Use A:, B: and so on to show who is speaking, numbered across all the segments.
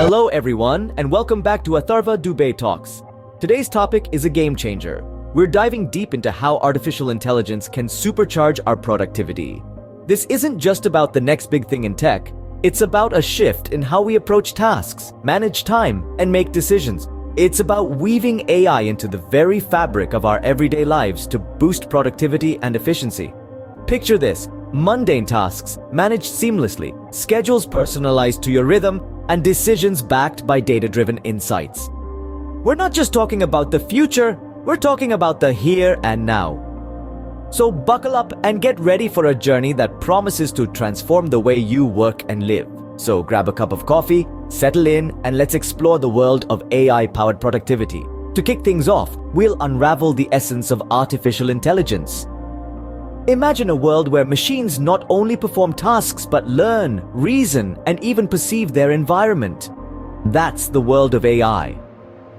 A: Hello everyone, and welcome back to Atharva Dubey Talks. Today's topic is a game changer. We're diving deep into how artificial intelligence can supercharge our productivity. This isn't just about the next big thing in tech, it's about a shift in how we approach tasks, manage time, and make decisions. It's about weaving AI into the very fabric of our everyday lives to boost productivity and efficiency. Picture this: mundane tasks managed seamlessly, schedules personalized to your rhythm, and decisions backed by data-driven insights. We're not just talking about the future, we're talking about the here and now. So buckle up and get ready for a journey that promises to transform the way you work and live. So grab a cup of coffee, settle in, and let's explore the world of AI-powered productivity. To kick things off, we'll unravel the essence of artificial intelligence. Imagine a world where machines not only perform tasks but learn, reason, and even perceive their environment. That's the world of AI.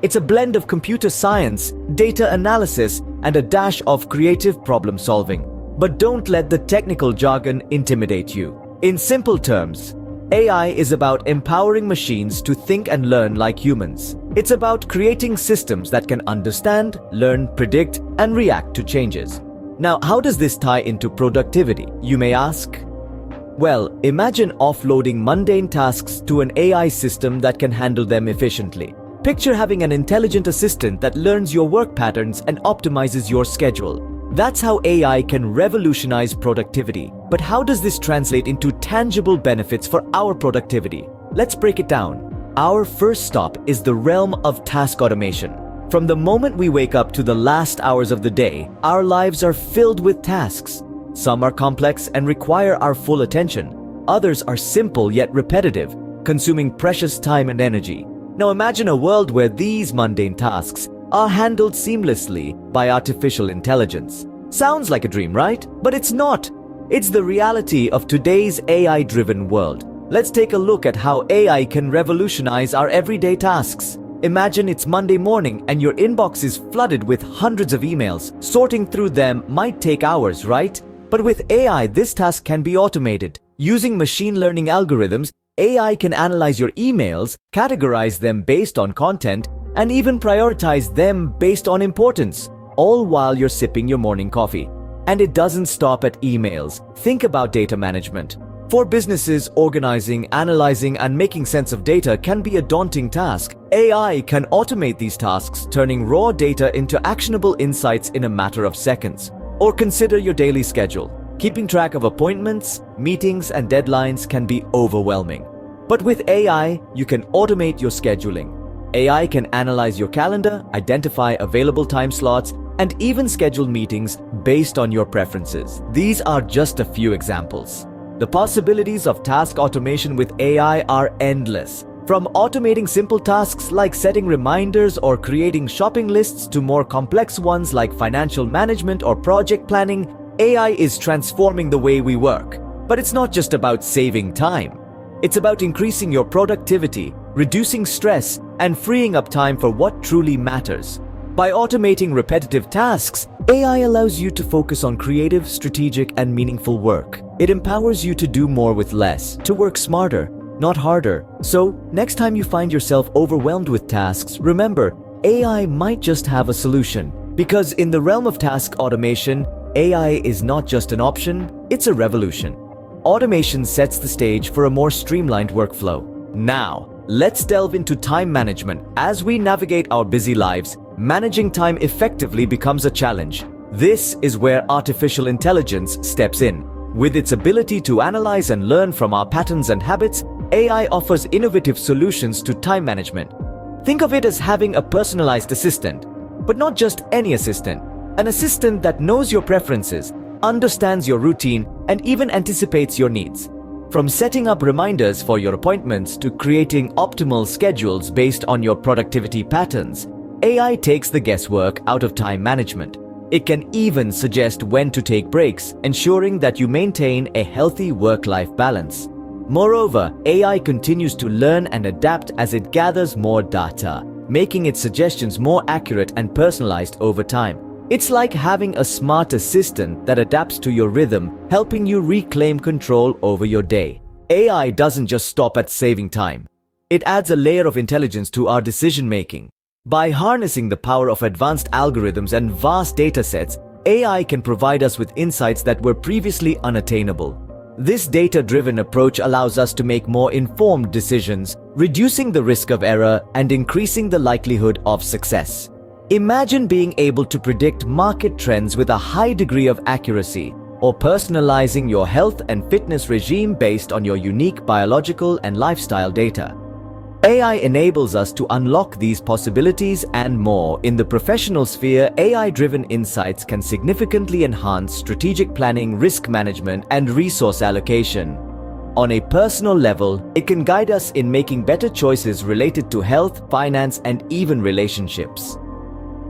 A: It's a blend of computer science, data analysis, and a dash of creative problem solving. But don't let the technical jargon intimidate you. In simple terms, AI is about empowering machines to think and learn like humans. It's about creating systems that can understand, learn, predict, and react to changes. Now, how does this tie into productivity, you may ask? Well, imagine offloading mundane tasks to an AI system that can handle them efficiently. Picture having an intelligent assistant that learns your work patterns and optimizes your schedule. That's how AI can revolutionize productivity. But how does this translate into tangible benefits for our productivity? Let's break it down. Our first stop is the realm of task automation. From the moment we wake up to the last hours of the day, our lives are filled with tasks. Some are complex and require our full attention. Others are simple yet repetitive, consuming precious time and energy. Now imagine a world where these mundane tasks are handled seamlessly by artificial intelligence. Sounds like a dream, right? But it's not. It's the reality of today's AI-driven world. Let's take a look at how AI can revolutionize our everyday tasks. Imagine it's Monday morning and your inbox is flooded with hundreds of emails. Sorting through them might take hours, right? But with AI, this task can be automated. Using machine learning algorithms, AI can analyze your emails, categorize them based on content, and even prioritize them based on importance, all while you're sipping your morning coffee. And it doesn't stop at emails. Think about data management. For businesses, organizing, analyzing, and making sense of data can be a daunting task. AI can automate these tasks, turning raw data into actionable insights in a matter of seconds. Or consider your daily schedule. Keeping track of appointments, meetings, and deadlines can be overwhelming. But with AI, you can automate your scheduling. AI can analyze your calendar, identify available time slots, and even schedule meetings based on your preferences. These are just a few examples. The possibilities of task automation with AI are endless. From automating simple tasks like setting reminders or creating shopping lists to more complex ones like financial management or project planning, AI is transforming the way we work. But it's not just about saving time. It's about increasing your productivity, reducing stress, and freeing up time for what truly matters. By automating repetitive tasks, AI allows you to focus on creative, strategic, and meaningful work. It empowers you to do more with less, to work smarter, not harder. So, next time you find yourself overwhelmed with tasks, remember, AI might just have a solution. Because in the realm of task automation, AI is not just an option, it's a revolution. Automation sets the stage for a more streamlined workflow. Now, let's delve into time management. As we navigate our busy lives, managing time effectively becomes a challenge. This is where artificial intelligence steps in. With its ability to analyze and learn from our patterns and habits, AI offers innovative solutions to time management. Think of it as having a personalized assistant, but not just any assistant. An assistant that knows your preferences, understands your routine, and even anticipates your needs. From setting up reminders for your appointments to creating optimal schedules based on your productivity patterns, AI takes the guesswork out of time management. It can even suggest when to take breaks, ensuring that you maintain a healthy work-life balance. Moreover, AI continues to learn and adapt as it gathers more data, making its suggestions more accurate and personalized over time. It's like having a smart assistant that adapts to your rhythm, helping you reclaim control over your day. AI doesn't just stop at saving time. It adds a layer of intelligence to our decision-making. By harnessing the power of advanced algorithms and vast datasets, AI can provide us with insights that were previously unattainable. This data-driven approach allows us to make more informed decisions, reducing the risk of error and increasing the likelihood of success. Imagine being able to predict market trends with a high degree of accuracy, or personalizing your health and fitness regime based on your unique biological and lifestyle data. AI enables us to unlock these possibilities and more. In the professional sphere, AI-driven insights can significantly enhance strategic planning, risk management, and resource allocation. On a personal level, it can guide us in making better choices related to health, finance, and even relationships.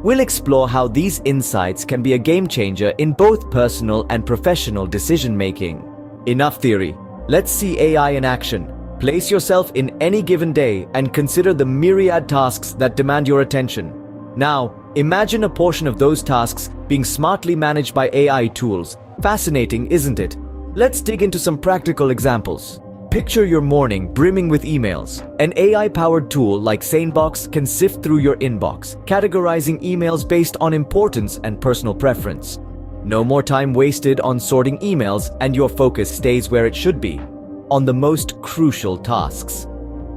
A: We'll explore how these insights can be a game changer in both personal and professional decision-making. Enough theory. Let's see AI in action. Place yourself in any given day and consider the myriad tasks that demand your attention. Now, imagine a portion of those tasks being smartly managed by AI tools. Fascinating, isn't it? Let's dig into some practical examples. Picture your morning brimming with emails. An AI-powered tool like SaneBox can sift through your inbox, categorizing emails based on importance and personal preference. No more time wasted on sorting emails, and your focus stays where it should be, on the most crucial tasks.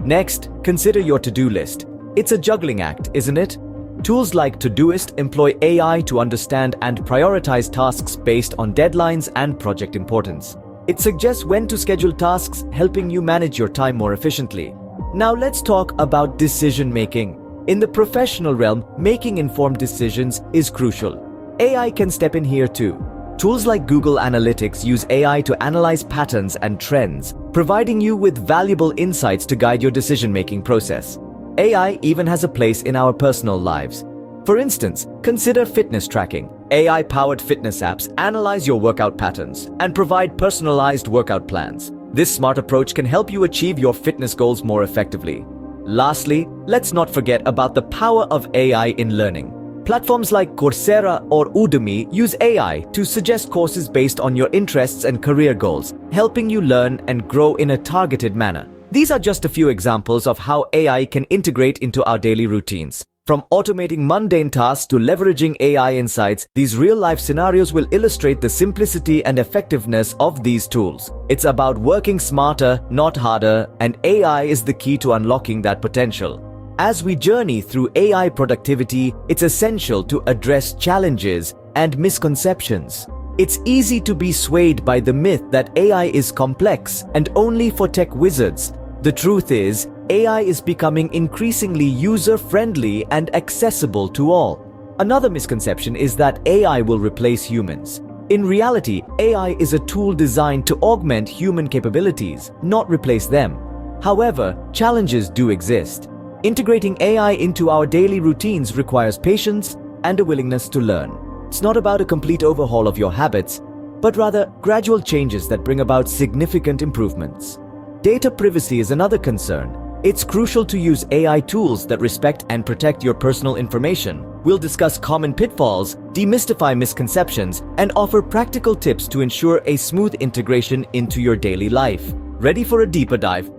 A: Next, consider your to-do list. It's a juggling act, isn't it? Tools like Todoist employ AI to understand and prioritize tasks based on deadlines and project importance. It suggests when to schedule tasks, helping you manage your time more efficiently. Now let's talk about decision-making. In the professional realm, making informed decisions is crucial. AI can step in here too. Tools like Google Analytics use AI to analyze patterns and trends, providing you with valuable insights to guide your decision-making process. AI even has a place in our personal lives. For instance, consider fitness tracking. AI-powered fitness apps analyze your workout patterns and provide personalized workout plans. This smart approach can help you achieve your fitness goals more effectively. Lastly, let's not forget about the power of AI in learning. Platforms like Coursera or Udemy use AI to suggest courses based on your interests and career goals, helping you learn and grow in a targeted manner. These are just a few examples of how AI can integrate into our daily routines. From automating mundane tasks to leveraging AI insights, these real-life scenarios will illustrate the simplicity and effectiveness of these tools. It's about working smarter, not harder, and AI is the key to unlocking that potential. As we journey through AI productivity, it's essential to address challenges and misconceptions. It's easy to be swayed by the myth that AI is complex and only for tech wizards. The truth is, AI is becoming increasingly user-friendly and accessible to all. Another misconception is that AI will replace humans. In reality, AI is a tool designed to augment human capabilities, not replace them. However, challenges do exist. Integrating AI into our daily routines requires patience and a willingness to learn. It's not about a complete overhaul of your habits, but rather gradual changes that bring about significant improvements. Data privacy is another concern. It's crucial to use AI tools that respect and protect your personal information. We'll discuss common pitfalls, demystify misconceptions, and offer practical tips to ensure a smooth integration into your daily life. Ready for a deeper dive?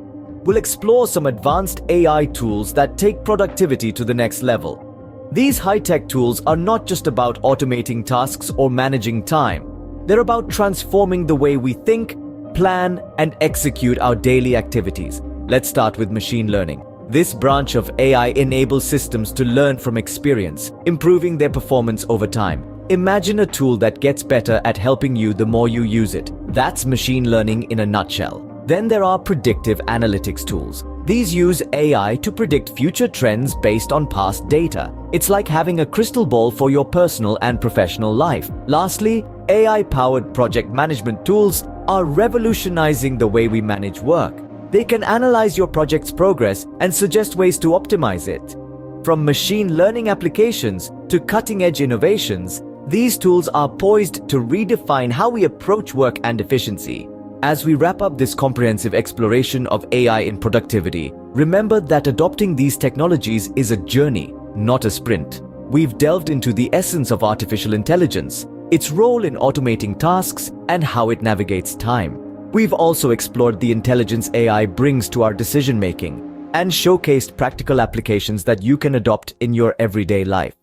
A: We'll explore some advanced AI tools that take productivity to the next level. These high-tech tools are not just about automating tasks or managing time. They're about transforming the way we think, plan, and execute our daily activities. Let's start with machine learning. This branch of AI enables systems to learn from experience, improving their performance over time. Imagine a tool that gets better at helping you the more you use it. That's machine learning in a nutshell. Then there are predictive analytics tools. These use AI to predict future trends based on past data. It's like having a crystal ball for your personal and professional life. Lastly, AI-powered project management tools are revolutionizing the way we manage work. They can analyze your project's progress and suggest ways to optimize it. From machine learning applications to cutting-edge innovations, these tools are poised to redefine how we approach work and efficiency. As we wrap up this comprehensive exploration of AI in productivity, remember that adopting these technologies is a journey, not a sprint. We've delved into the essence of artificial intelligence, its role in automating tasks, and how it navigates time. We've also explored the intelligence AI brings to our decision-making, and showcased practical applications that you can adopt in your everyday life.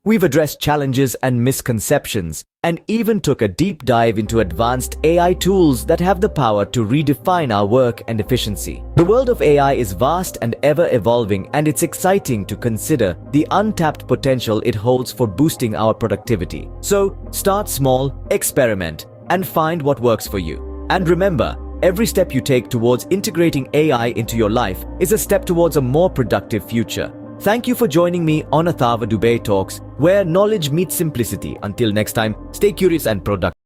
A: We've addressed challenges and misconceptions, and even took a deep dive into advanced AI tools that have the power to redefine our work and efficiency. The world of AI is vast and ever evolving, and it's exciting to consider the untapped potential it holds for boosting our productivity. So, start small, experiment, and find what works for you. And remember, every step you take towards integrating AI into your life is a step towards a more productive future. Thank you for joining me on Atharva Dubey Talks, where knowledge meets simplicity. Until next time, stay curious and productive.